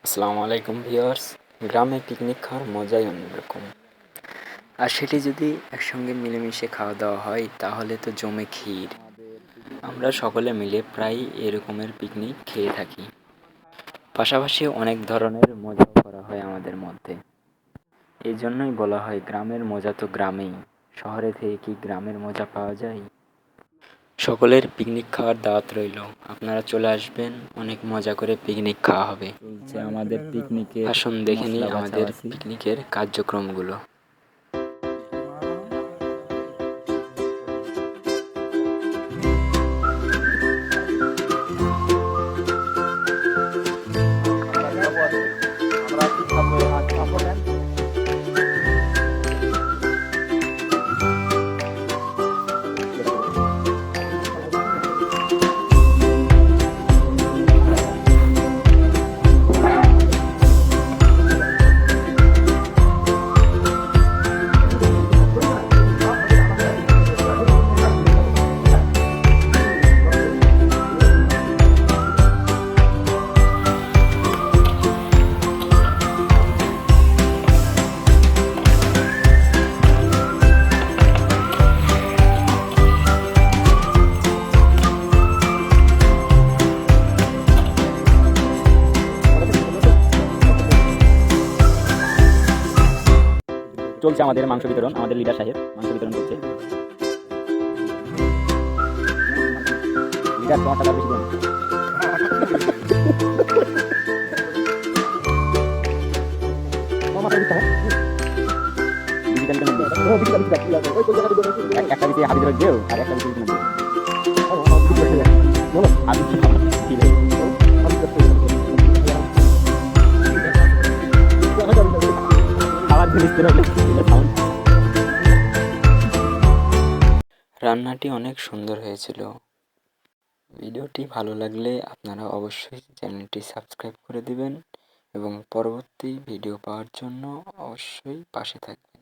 আসসালামু আলাইকুম ভিউয়ার্স। গ্রামে পিকনিক খাওয়ার মজাই অন্যরকম। আর সেটি যদি একসঙ্গে মিলেমিশে খাওয়া দাওয়া হয় তাহলে তো জমে ক্ষীর। আমরা সকলে মিলে প্রায় এরকমের পিকনিক খেয়ে থাকি। পাশাপাশি অনেক ধরনের মজাও করা হয় আমাদের মধ্যে। এই জন্যই বলা হয় গ্রামের মজা তো গ্রামেই, শহরে থেকে কি গ্রামের মজা পাওয়া যায়? সকলের পিকনিক খাওয়ার দাওয়াত রইল, আপনারা চলে আসবেন, অনেক মজা করে পিকনিক খাওয়া হবে। চলছে আমাদের পিকনিকের আসুন দেখে নিই মশলা আমাদের বাছাবাছি। পিকনিকের কার্যক্রমগুলো। চলছে আমাদের মাংস বিতরণ, আমাদের লিডার সাহেব মাংস বিতরণ করছে। লিডার তোমার টাকা বেশি দেন। একটা দিতে হাবিজের দেও আর একটা দিতে দেও। খাবার জিনিস রান্নাটি অনেক সুন্দর হয়েছিল। ভিডিওটি ভালো লাগলে আপনারা অবশ্যই চ্যানেলটি সাবস্ক্রাইব করে দিবেন এবং পরবর্তী ভিডিও পাওয়ার জন্য অবশ্যই পাশে থাকবেন।